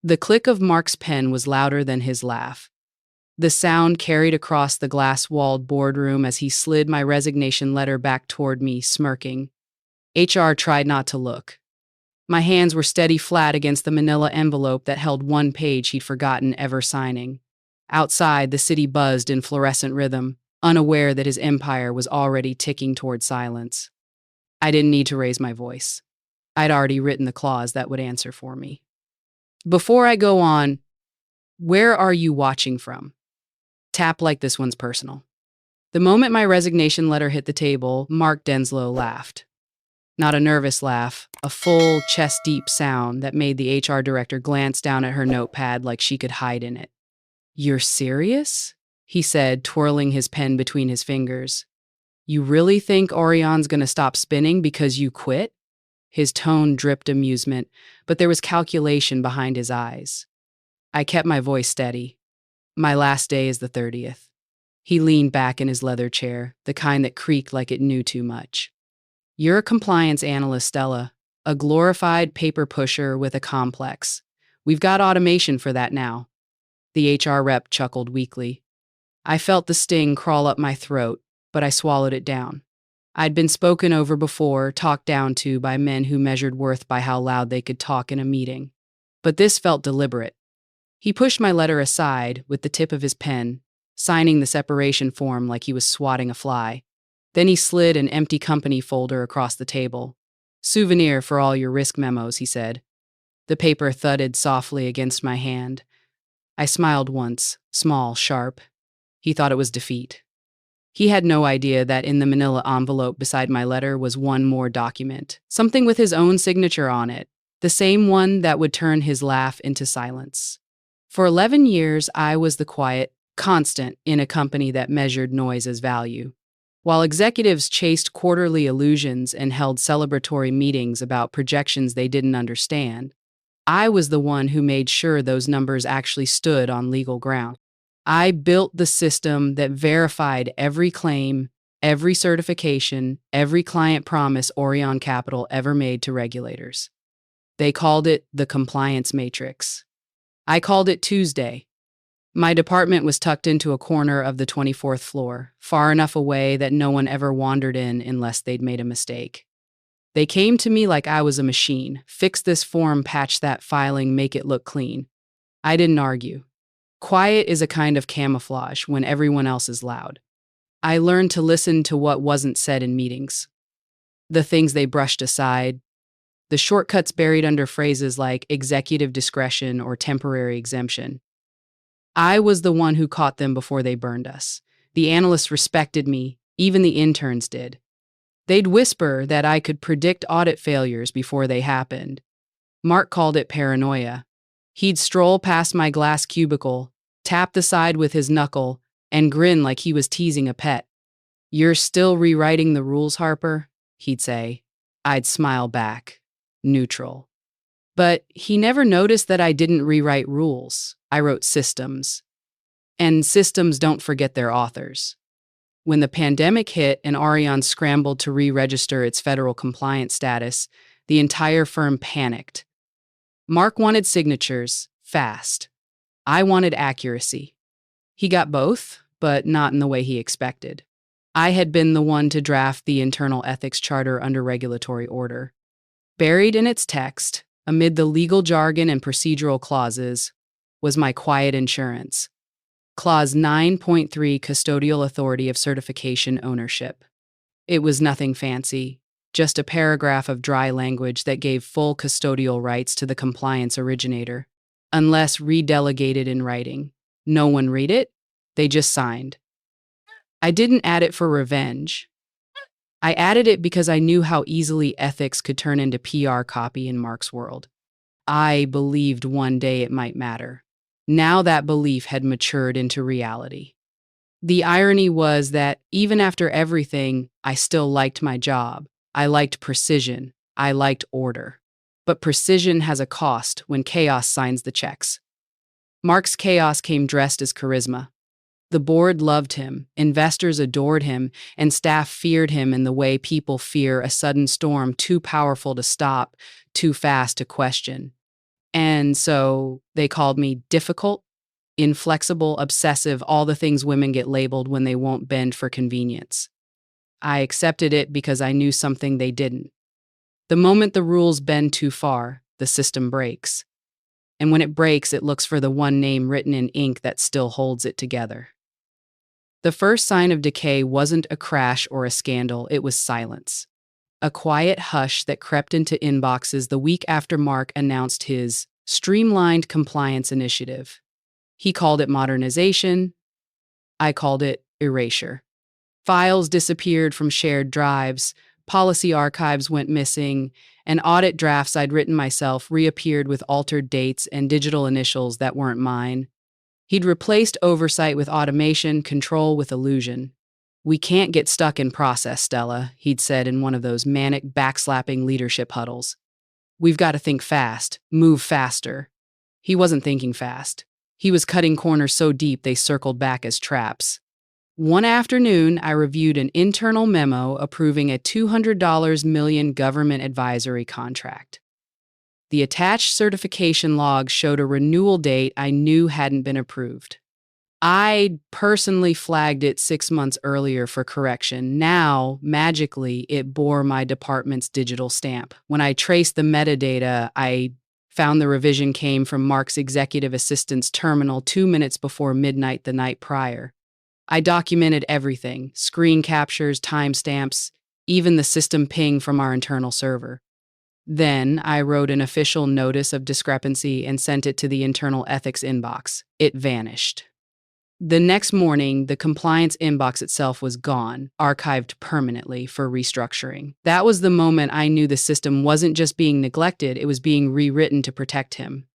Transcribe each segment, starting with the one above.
The click of Mark's pen was louder than his laugh. The sound carried across the glass-walled boardroom as he slid my resignation letter back toward me, smirking. HR tried not to look. My hands were steady flat against the manila envelope that held one page he'd forgotten ever signing. Outside, the city buzzed in fluorescent rhythm, unaware that his empire was already ticking toward silence. I didn't need to raise my voice. I'd already written the clause that would answer for me. Before I go on, where are you watching from? Tap like this one's personal. The moment my resignation letter hit the table, Mark Denslow laughed. Not a nervous laugh, a full, chest-deep sound that made the HR director glance down at her notepad like she could hide in it. "You're serious?" he said, twirling his pen between his fingers. "You really think Aureon's gonna stop spinning because you quit?" His tone dripped amusement, but there was calculation behind his eyes. I kept my voice steady. "My last day is the 30th. He leaned back in his leather chair, the kind that creaked like it knew too much. "You're a compliance analyst, Stella, a glorified paper pusher with a complex. We've got automation for that now." The HR rep chuckled weakly. I felt the sting crawl up my throat, but I swallowed it down. I'd been spoken over before, talked down to by men who measured worth by how loud they could talk in a meeting. But this felt deliberate. He pushed my letter aside with the tip of his pen, signing the separation form like he was swatting a fly. Then he slid an empty company folder across the table. "Souvenir for all your risk memos," he said. The paper thudded softly against my hand. I smiled once, small, sharp. He thought it was defeat. He had no idea that in the manila envelope beside my letter was one more document, something with his own signature on it, the same one that would turn his laugh into silence. For 11 years, I was the quiet constant in a company that measured noise as value. While executives chased quarterly illusions and held celebratory meetings about projections they didn't understand, I was the one who made sure those numbers actually stood on legal ground. I built the system that verified every claim, every certification, every client promise Aureon Capital ever made to regulators. They called it the compliance matrix. I called it Tuesday. My department was tucked into a corner of the 24th floor, far enough away that no one ever wandered in unless they'd made a mistake. They came to me like I was a machine. "Fix this form, patch that filing, make it look clean." I didn't argue. Quiet is a kind of camouflage when everyone else is loud. I learned to listen to what wasn't said in meetings. The things they brushed aside, the shortcuts buried under phrases like executive discretion or temporary exemption. I was the one who caught them before they burned us. The analysts respected me, even the interns did. They'd whisper that I could predict audit failures before they happened. Mark called it paranoia. He'd stroll past my glass cubicle, tap the side with his knuckle, and grin like he was teasing a pet. "You're still rewriting the rules, Harper?" he'd say. I'd smile back, neutral. But he never noticed that I didn't rewrite rules. I wrote systems. And systems don't forget their authors. When the pandemic hit and Aureon scrambled to re-register its federal compliance status, the entire firm panicked. Mark wanted signatures, fast. I wanted accuracy. He got both, but not in the way he expected. I had been the one to draft the internal ethics charter under regulatory order. Buried in its text, amid the legal jargon and procedural clauses, was my quiet insurance. Clause 9.3, Custodial Authority of Certification Ownership. It was nothing fancy, just a paragraph of dry language that gave full custodial rights to the compliance originator, unless redelegated in writing. No one read it, they just signed. I didn't add it for revenge. I added it because I knew how easily ethics could turn into PR copy in Mark's world. I believed one day it might matter. Now that belief had matured into reality. The irony was that even after everything, I still liked my job. I liked precision. I liked order. But precision has a cost when chaos signs the checks. Mark's chaos came dressed as charisma. The board loved him, investors adored him, and staff feared him in the way people fear a sudden storm too powerful to stop, too fast to question. And so they called me difficult, inflexible, obsessive, all the things women get labeled when they won't bend for convenience. I accepted it because I knew something they didn't. The moment the rules bend too far, the system breaks. And when it breaks, it looks for the one name written in ink that still holds it together. The first sign of decay wasn't a crash or a scandal, it was silence. A quiet hush that crept into inboxes the week after Mark announced his streamlined compliance initiative. He called it modernization. I called it erasure. Files disappeared from shared drives, policy archives went missing, and audit drafts I'd written myself reappeared with altered dates and digital initials that weren't mine. He'd replaced oversight with automation, control with illusion. "We can't get stuck in process, Stella," he'd said in one of those manic, backslapping leadership huddles. "We've got to think fast, move faster." He wasn't thinking fast. He was cutting corners so deep they circled back as traps. One afternoon, I reviewed an internal memo approving a $200 million government advisory contract. The attached certification log showed a renewal date I knew hadn't been approved. I'd personally flagged it 6 months earlier for correction. Now, magically, it bore my department's digital stamp. When I traced the metadata, I found the revision came from Mark's executive assistant's terminal 2 minutes before midnight the night prior. I documented everything: screen captures, timestamps, even the system ping from our internal server. Then I wrote an official notice of discrepancy and sent it to the internal ethics inbox. It vanished. The next morning, the compliance inbox itself was gone, archived permanently for restructuring. That was the moment I knew the system wasn't just being neglected, it was being rewritten to protect him.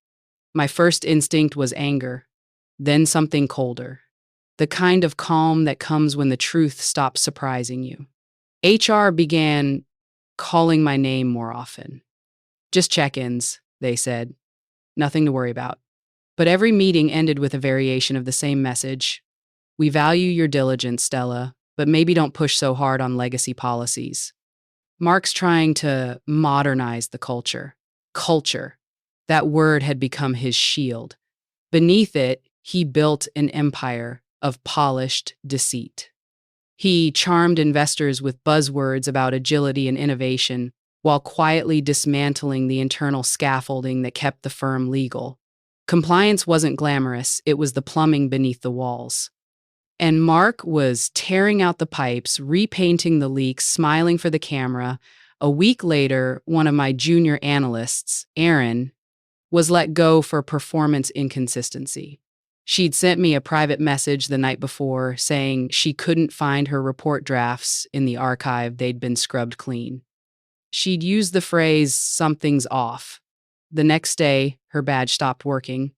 My first instinct was anger, then something colder. The kind of calm that comes when the truth stops surprising you. HR began calling my name more often. "Just check-ins," they said. "Nothing to worry about." But every meeting ended with a variation of the same message. "We value your diligence, Stella, but maybe don't push so hard on legacy policies." Mark's trying to modernize the culture. Culture. That word had become his shield. Beneath it, he built an empire of polished deceit. He charmed investors with buzzwords about agility and innovation, while quietly dismantling the internal scaffolding that kept the firm legal. Compliance wasn't glamorous, it was the plumbing beneath the walls. And Mark was tearing out the pipes, repainting the leaks, smiling for the camera. A week later, one of my junior analysts, Erin, was let go for performance inconsistency. She'd sent me a private message the night before saying she couldn't find her report drafts in the archive, they'd been scrubbed clean. She'd used the phrase, "something's off." The next day, her badge stopped working.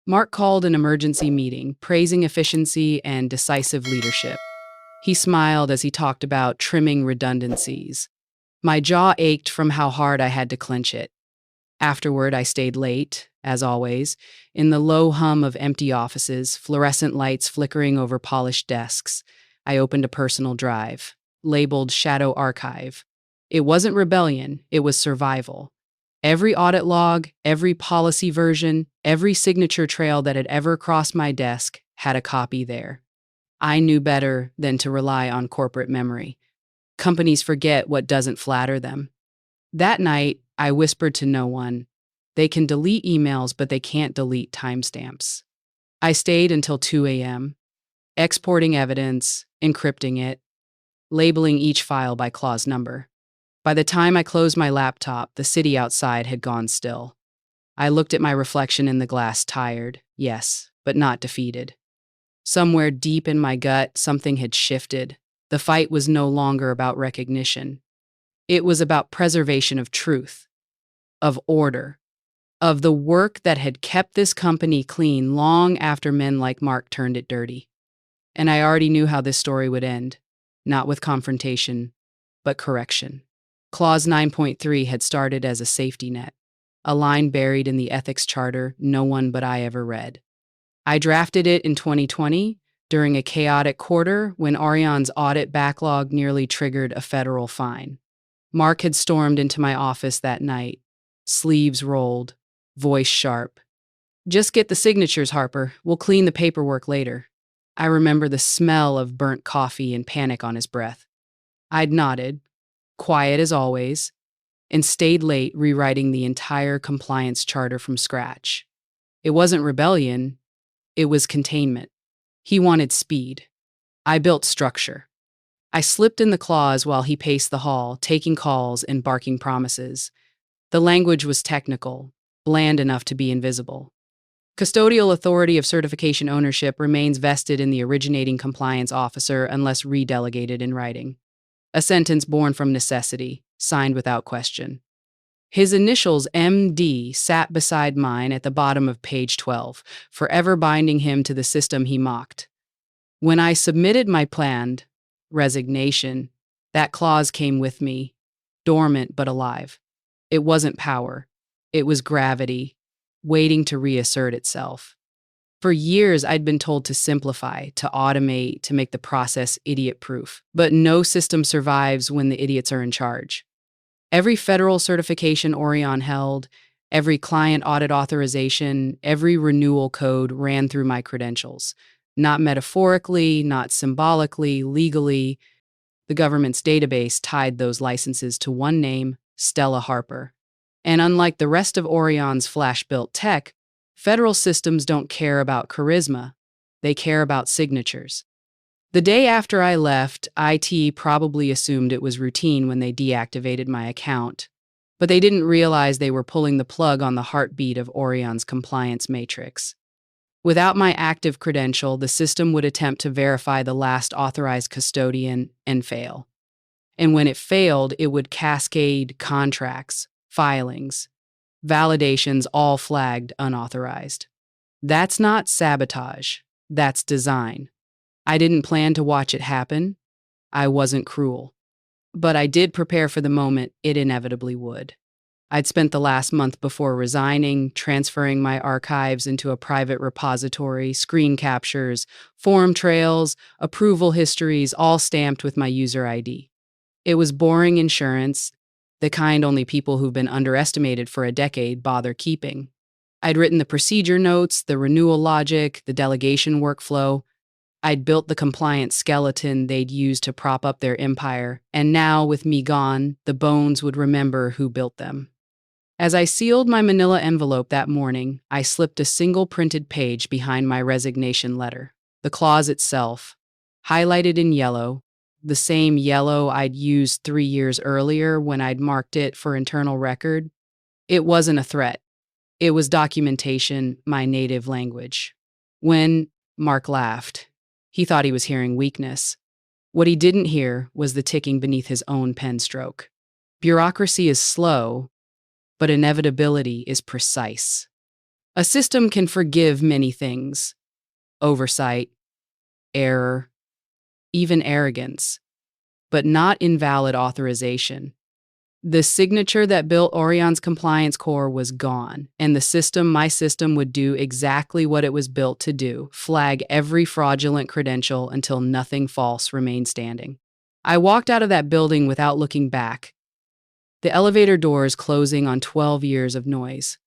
Mark called an emergency meeting, praising efficiency and decisive leadership. He smiled as he talked about trimming redundancies. My jaw ached from how hard I had to clench it. Afterward, I stayed late, as always, in the low hum of empty offices, fluorescent lights flickering over polished desks. I opened a personal drive, labeled Shadow Archive. It wasn't rebellion, it was survival. Every audit log, every policy version, every signature trail that had ever crossed my desk had a copy there. I knew better than to rely on corporate memory. Companies forget what doesn't flatter them. That night, I whispered to no one. They can delete emails, but they can't delete timestamps. I stayed until 2 a.m., exporting evidence, encrypting it, labeling each file by clause number. By the time I closed my laptop, the city outside had gone still. I looked at my reflection in the glass, tired, yes, but not defeated. Somewhere deep in my gut, something had shifted. The fight was no longer about recognition. It was about preservation of truth, of order, of the work that had kept this company clean long after men like Mark turned it dirty. And I already knew how this story would end, not with confrontation, but correction. Clause 9.3 had started as a safety net, a line buried in the ethics charter no one but I ever read. I drafted it in 2020 during a chaotic quarter when Aureon's audit backlog nearly triggered a federal fine. Mark had stormed into my office that night, sleeves rolled, voice sharp. Just get the signatures, Harper. We'll clean the paperwork later. I remember the smell of burnt coffee and panic on his breath. I'd nodded, quiet as always, and stayed late rewriting the entire compliance charter from scratch. It wasn't rebellion, it was containment. He wanted speed. I built structure. I slipped in the clause while he paced the hall, taking calls and barking promises. The language was technical, bland enough to be invisible. Custodial authority of certification ownership remains vested in the originating compliance officer unless redelegated in writing. A sentence born from necessity, signed without question. His initials MD sat beside mine at the bottom of page 12, forever binding him to the system he mocked. When I submitted my planned resignation, that clause came with me, dormant but alive. It wasn't power. It was gravity, waiting to reassert itself. For years, I'd been told to simplify, to automate, to make the process idiot-proof. But no system survives when the idiots are in charge. Every federal certification Aureon held, every client audit authorization, every renewal code ran through my credentials. Not metaphorically, not symbolically, legally. The government's database tied those licenses to one name, Stella Harper. And unlike the rest of Aureon's flash-built tech, federal systems don't care about charisma. They care about signatures. The day after I left, IT probably assumed it was routine when they deactivated my account, but they didn't realize they were pulling the plug on the heartbeat of Aureon's compliance matrix. Without my active credential, the system would attempt to verify the last authorized custodian and fail. And when it failed, it would cascade contracts, filings, validations all flagged unauthorized. That's not sabotage. That's design. I didn't plan to watch it happen. I wasn't cruel. But I did prepare for the moment it inevitably would. I'd spent the last month before resigning, transferring my archives into a private repository, screen captures, form trails, approval histories, all stamped with my user ID. It was boring insurance, the kind only people who've been underestimated for a decade bother keeping. I'd written the procedure notes, the renewal logic, the delegation workflow. I'd built the compliance skeleton they'd use to prop up their empire, and now, with me gone, the bones would remember who built them. As I sealed my manila envelope that morning, I slipped a single printed page behind my resignation letter. The clause itself, highlighted in yellow, the same yellow I'd used 3 years earlier when I'd marked it for internal record. It wasn't a threat. It was documentation, my native language. When Mark laughed, he thought he was hearing weakness. What he didn't hear was the ticking beneath his own pen stroke. Bureaucracy is slow, but inevitability is precise. A system can forgive many things: oversight, error, even arrogance, but not invalid authorization. The signature that built Aureon's compliance core was gone, and my system, would do exactly what it was built to do: flag every fraudulent credential until nothing false remained standing. I walked out of that building without looking back, the elevator doors closing on 12 years of noise.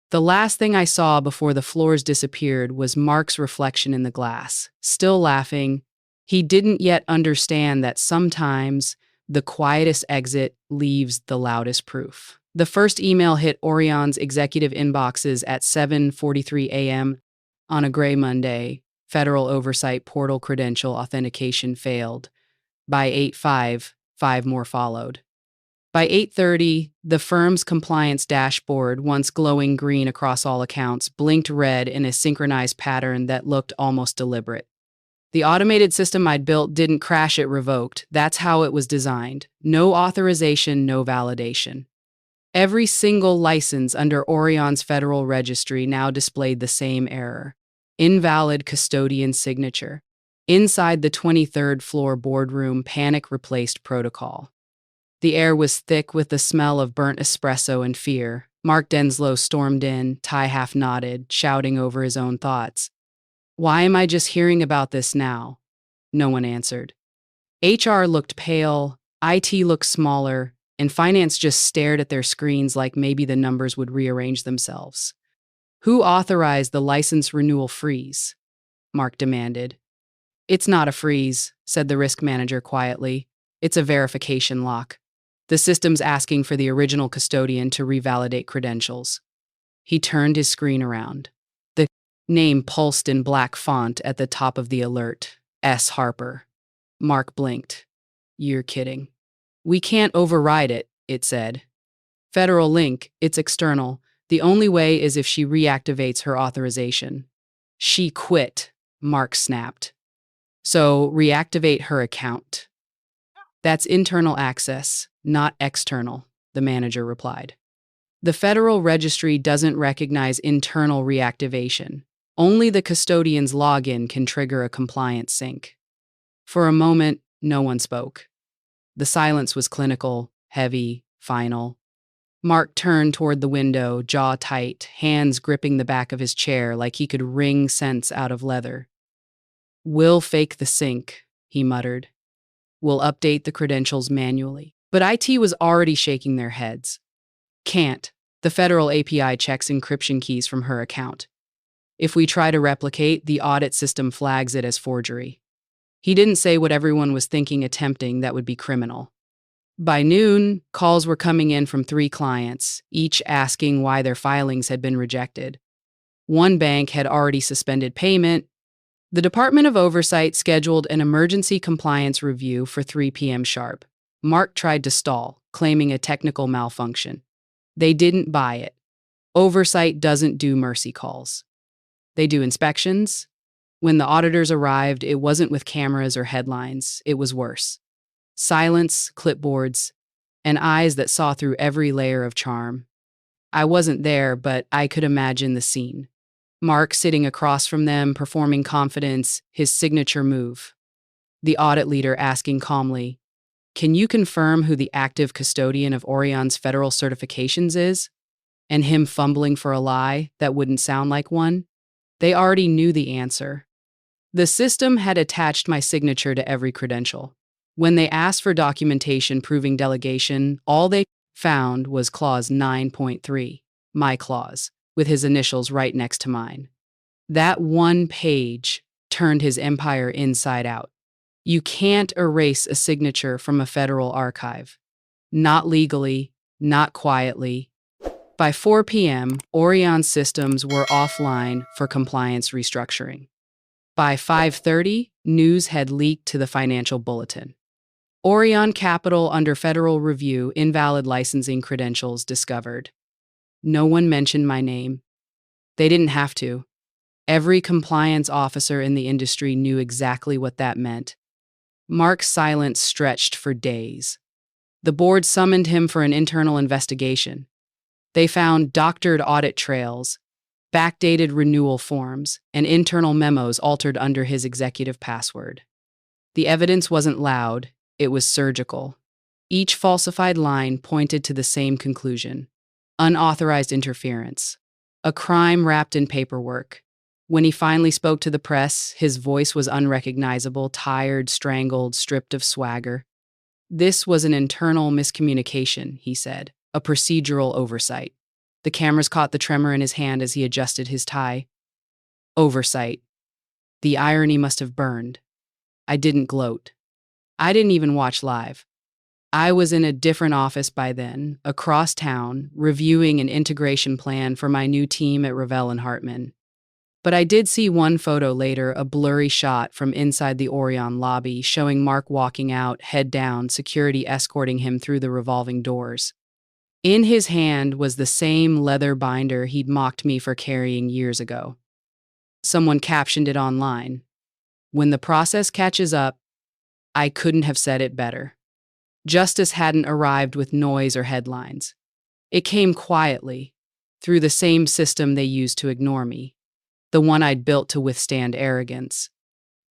The last thing I saw before the floors disappeared was Mark's reflection in the glass, still laughing. He didn't yet understand that sometimes the quietest exit leaves the loudest proof. The first email hit Aureon's executive inboxes at 7:43 a.m. on a gray Monday. Federal oversight portal credential authentication failed. By 8:05, 5 more followed. By 8:30, the firm's compliance dashboard, once glowing green across all accounts, blinked red in a synchronized pattern that looked almost deliberate. The automated system I'd built didn't crash, it revoked. That's how it was designed. No authorization, no validation. Every single license under Aureon's federal registry now displayed the same error: invalid custodian signature. Inside the 23rd floor boardroom, panic replaced protocol. The air was thick with the smell of burnt espresso and fear. Mark Denslow stormed in, tie half nodded, shouting over his own thoughts. Why am I just hearing about this now? No one answered. HR looked pale, IT looked smaller, and finance just stared at their screens like maybe the numbers would rearrange themselves. Who authorized the license renewal freeze? Mark demanded. It's not a freeze, said the risk manager quietly. It's a verification lock. The system's asking for the original custodian to revalidate credentials. He turned his screen around. The name pulsed in black font at the top of the alert. S. Harper. Mark blinked. You're kidding. We can't override it, it said. Federal link, it's external. The only way is if she reactivates her authorization. She quit, Mark snapped. So reactivate her account. That's internal access, not external, the manager replied. The Federal Registry doesn't recognize internal reactivation. Only the custodian's login can trigger a compliance sync. For a moment, no one spoke. The silence was clinical, heavy, final. Mark turned toward the window, jaw tight, hands gripping the back of his chair like he could wring sense out of leather. We'll fake the sync, he muttered. We'll update the credentials manually. But IT was already shaking their heads. Can't. The federal API checks encryption keys from her account. If we try to replicate, the audit system flags it as forgery. He didn't say what everyone was thinking attempting that would be criminal. By noon, calls were coming in from 3 clients, each asking why their filings had been rejected. One bank had already suspended payment. The Department of Oversight scheduled an emergency compliance review for 3 p.m. sharp. Mark tried to stall, claiming a technical malfunction. They didn't buy it. Oversight doesn't do mercy calls. They do inspections. When the auditors arrived, it wasn't with cameras or headlines. It was worse. Silence, clipboards, and eyes that saw through every layer of charm. I wasn't there, but I could imagine the scene. Mark sitting across from them, performing confidence, his signature move. The audit leader asking calmly, "Can you confirm who the active custodian of Aureon's federal certifications is?" And him fumbling for a lie that wouldn't sound like one. They already knew the answer. The system had attached my signature to every credential. When they asked for documentation proving delegation, all they found was clause 9.3, my clause, with his initials right next to mine. That one page turned his empire inside out. You can't erase a signature from a federal archive. Not legally, not quietly. By 4 p.m., Aureon systems were offline for compliance restructuring. By 5:30, news had leaked to the financial bulletin. Aureon Capital under federal review, invalid licensing credentials discovered. No one mentioned my name. They didn't have to. Every compliance officer in the industry knew exactly what that meant. Mark's silence stretched for days. The board summoned him for an internal investigation. They found doctored audit trails, backdated renewal forms, and internal memos altered under his executive password. The evidence wasn't loud, it was surgical. Each falsified line pointed to the same conclusion: unauthorized interference. A crime wrapped in paperwork. When he finally spoke to the press, his voice was unrecognizable, tired, strangled, stripped of swagger. This was an internal miscommunication, he said, a procedural oversight. The cameras caught the tremor in his hand as he adjusted his tie. Oversight. The irony must have burned. I didn't gloat. I didn't even watch live. I was in a different office by then, across town, reviewing an integration plan for my new team at Ravel Hartman. But I did see one photo later, a blurry shot from inside the Aureon lobby, showing Mark walking out, head down, security escorting him through the revolving doors. In his hand was the same leather binder he'd mocked me for carrying years ago. Someone captioned it online. When the process catches up, I couldn't have said it better. Justice hadn't arrived with noise or headlines. It came quietly, through the same system they used to ignore me, the one I'd built to withstand arrogance.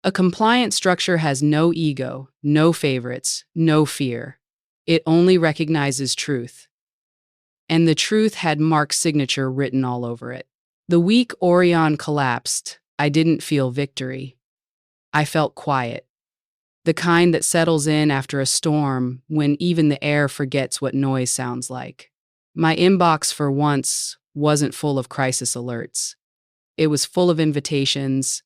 A compliant structure has no ego, no favorites, no fear. It only recognizes truth. And the truth had Mark's signature written all over it. The week Aureon collapsed, I didn't feel victory. I felt quiet. The kind that settles in after a storm when even the air forgets what noise sounds like. My inbox for once wasn't full of crisis alerts. It was full of invitations.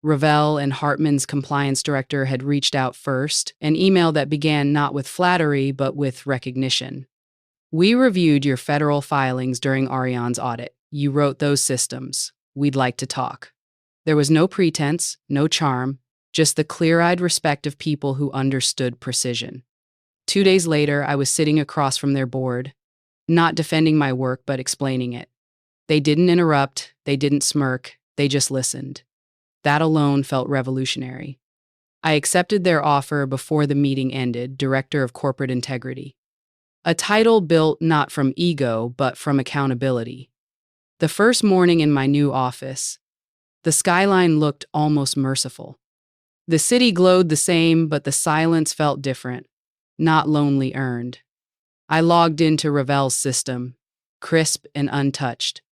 Ravel and Hartman's compliance director had reached out first, an email that began not with flattery but with recognition. We reviewed your federal filings during Aureon's audit. You wrote those systems. We'd like to talk. There was no pretense, no charm, just the clear-eyed respect of people who understood precision. 2 days later, I was sitting across from their board, not defending my work but explaining it. They didn't interrupt, they didn't smirk, they just listened. That alone felt revolutionary. I accepted their offer before the meeting ended, Director of Corporate Integrity. A title built not from ego, but from accountability. The first morning in my new office, the skyline looked almost merciful. The city glowed the same, but the silence felt different, not lonely earned. I logged into Ravel's system, crisp and untouched,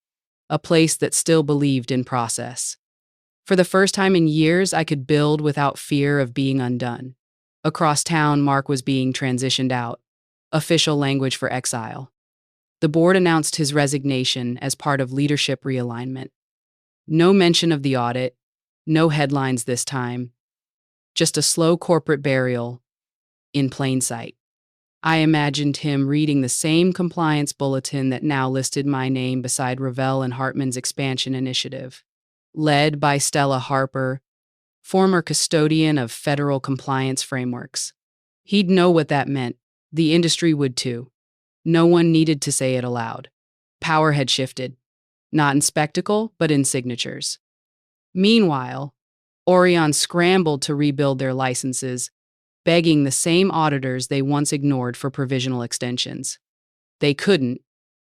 a place that still believed in process. For the first time in years, I could build without fear of being undone. Across town, Mark was being transitioned out, official language for exile. The board announced his resignation as part of leadership realignment. No mention of the audit, no headlines this time, just a slow corporate burial in plain sight. I imagined him reading the same compliance bulletin that now listed my name beside Ravel and Hartman's expansion initiative. Led by Stella Harper, former custodian of federal compliance frameworks. He'd know what that meant. The industry would too. No one needed to say it aloud. Power had shifted, not in spectacle, but in signatures. Meanwhile, Aureon scrambled to rebuild their licenses, begging the same auditors they once ignored for provisional extensions. They couldn't,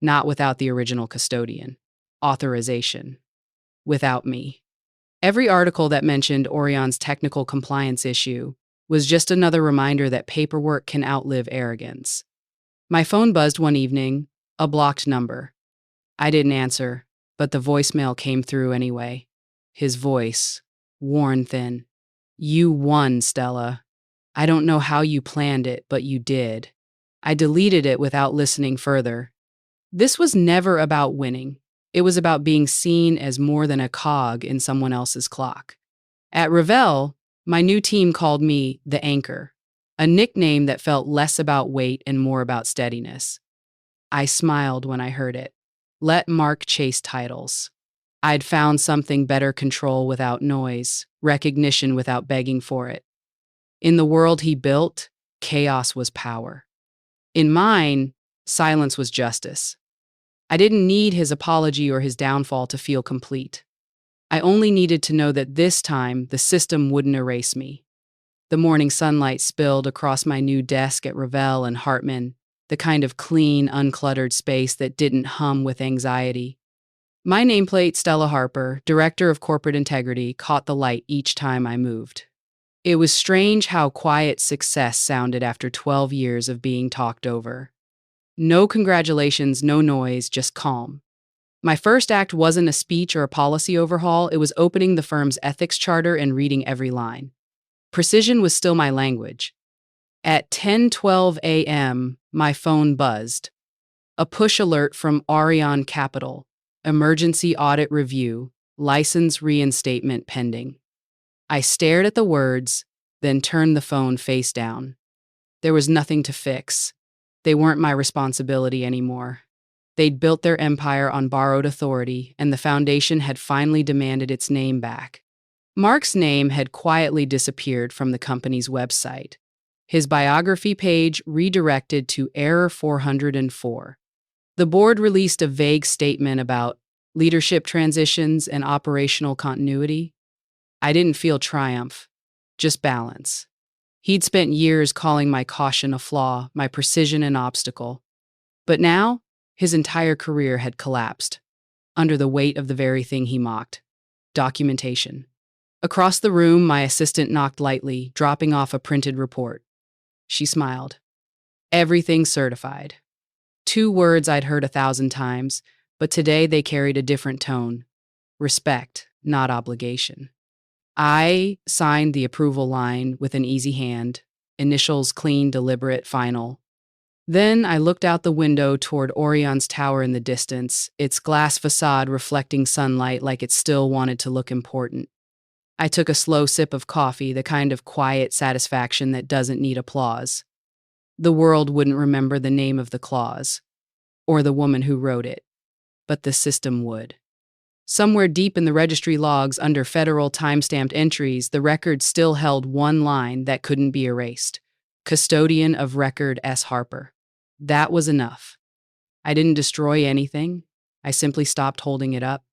not without the original custodian. Authorization. Without me. Every article that mentioned Aureon's technical compliance issue was just another reminder that paperwork can outlive arrogance. My phone buzzed one evening, a blocked number. I didn't answer, but the voicemail came through anyway. His voice, worn thin. You won, Stella. I don't know how you planned it, but you did. I deleted it without listening further. This was never about winning. It was about being seen as more than a cog in someone else's clock. At Ravel, my new team called me the Anchor, a nickname that felt less about weight and more about steadiness. I smiled when I heard it. Let Mark chase titles. I'd found something better: control without noise, recognition without begging for it. In the world he built, chaos was power. In mine, silence was justice. I didn't need his apology or his downfall to feel complete. I only needed to know that this time the system wouldn't erase me. The morning sunlight spilled across my new desk at Ravel and Hartman, the kind of clean, uncluttered space that didn't hum with anxiety. My nameplate, Stella Harper, Director of Corporate Integrity, caught the light each time I moved. It was strange how quiet success sounded after 12 years of being talked over. No congratulations, no noise, just calm. My first act wasn't a speech or a policy overhaul, it was opening the firm's ethics charter and reading every line. Precision was still my language. At 10:12 a.m., my phone buzzed. A push alert from Aureon Capital, emergency audit review, license reinstatement pending. I stared at the words, then turned the phone face down. There was nothing to fix. They weren't my responsibility anymore. They'd built their empire on borrowed authority, and the foundation had finally demanded its name back. Mark's name had quietly disappeared from the company's website. His biography page redirected to Error 404. The board released a vague statement about leadership transitions and operational continuity. I didn't feel triumph, just balance. He'd spent years calling my caution a flaw, my precision an obstacle. But now, his entire career had collapsed, under the weight of the very thing he mocked: documentation. Across the room, my assistant knocked lightly, dropping off a printed report. She smiled. Everything certified. 2 words I'd heard 1,000 times, but today they carried a different tone. Respect, not obligation. I signed the approval line with an easy hand, initials clean, deliberate, final. Then I looked out the window toward Orion's tower in the distance, its glass facade reflecting sunlight like it still wanted to look important. I took a slow sip of coffee, the kind of quiet satisfaction that doesn't need applause. The world wouldn't remember the name of the clause, or the woman who wrote it, but the system would. Somewhere deep in the registry logs under federal time-stamped entries, the record still held one line that couldn't be erased. Custodian of record S. Harper. That was enough. I didn't destroy anything. I simply stopped holding it up.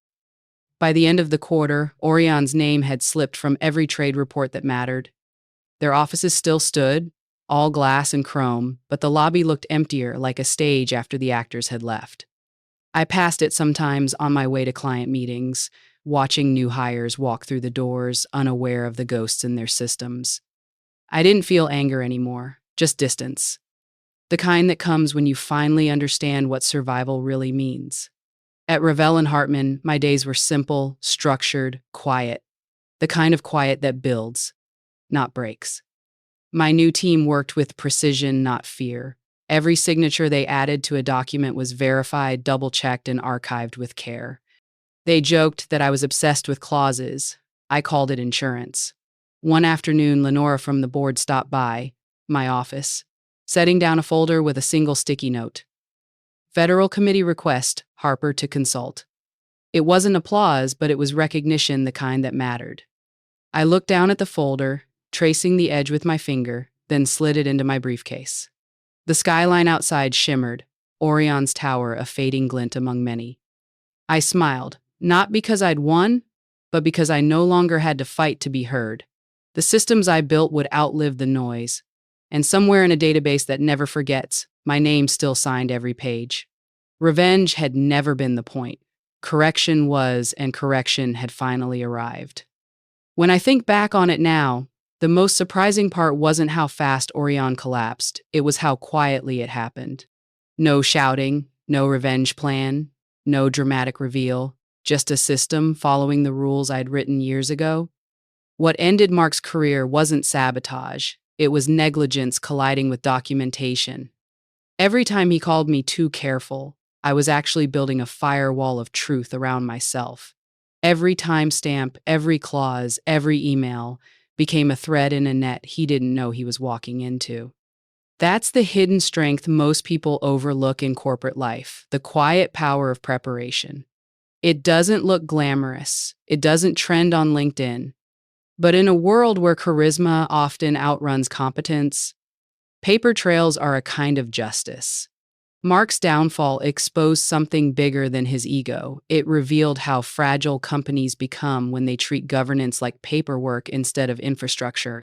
By the end of the quarter, Aurion's name had slipped from every trade report that mattered. Their offices still stood, all glass and chrome, but the lobby looked emptier, like a stage after the actors had left. I passed it sometimes on my way to client meetings, watching new hires walk through the doors, unaware of the ghosts in their systems. I didn't feel anger anymore, just distance. The kind that comes when you finally understand what survival really means. At Ravel Hartman, my days were simple, structured, quiet. The kind of quiet that builds, not breaks. My new team worked with precision, not fear. Every signature they added to a document was verified, double-checked, and archived with care. They joked that I was obsessed with clauses. I called it insurance. One afternoon, Lenora from the board stopped by my office, setting down a folder with a single sticky note. Federal Committee request, Harper to consult. It wasn't applause, but it was recognition, the kind that mattered. I looked down at the folder, tracing the edge with my finger, then slid it into my briefcase. The skyline outside shimmered, Orion's tower a fading glint among many. I smiled, not because I'd won, but because I no longer had to fight to be heard. The systems I built would outlive the noise, and somewhere in a database that never forgets, my name still signed every page. Revenge had never been the point. Correction was, and correction had finally arrived. When I think back on it now, the most surprising part wasn't how fast Aureon collapsed, it was how quietly it happened. No shouting, no revenge plan, no dramatic reveal, just a system following the rules I'd written years ago. What ended Mark's career wasn't sabotage, it was negligence colliding with documentation. Every time he called me too careful, I was actually building a firewall of truth around myself. Every timestamp, every clause, every email became a thread in a net he didn't know he was walking into. That's the hidden strength most people overlook in corporate life, the quiet power of preparation. It doesn't look glamorous. It doesn't trend on LinkedIn. But in a world where charisma often outruns competence, paper trails are a kind of justice. Mark's downfall exposed something bigger than his ego. It revealed how fragile companies become when they treat governance like paperwork instead of infrastructure.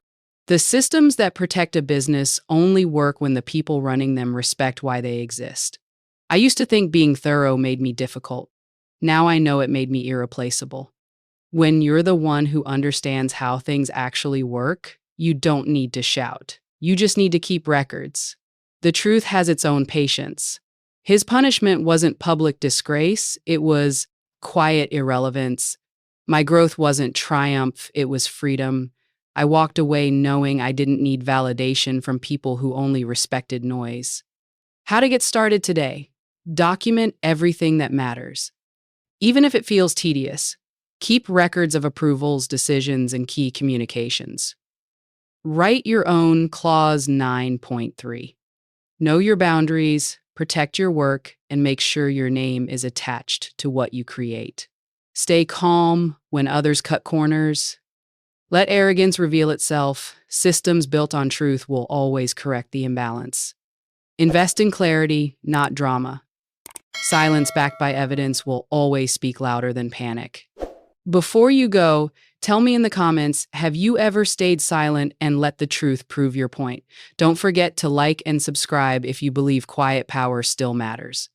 The systems that protect a business only work when the people running them respect why they exist. I used to think being thorough made me difficult. Now I know it made me irreplaceable. When you're the one who understands how things actually work, you don't need to shout. You just need to keep records. The truth has its own patience. His punishment wasn't public disgrace, it was quiet irrelevance. My growth wasn't triumph, it was freedom. I walked away knowing I didn't need validation from people who only respected noise. How to get started today? Document everything that matters. Even if it feels tedious, keep records of approvals, decisions, and key communications. Write your own Clause 9.3. Know your boundaries, protect your work, and make sure your name is attached to what you create. Stay calm when others cut corners. Let arrogance reveal itself. Systems built on truth will always correct the imbalance. Invest in clarity, not drama. Silence backed by evidence will always speak louder than panic. Before you go, tell me in the comments, have you ever stayed silent and let the truth prove your point? Don't forget to like and subscribe if you believe quiet power still matters.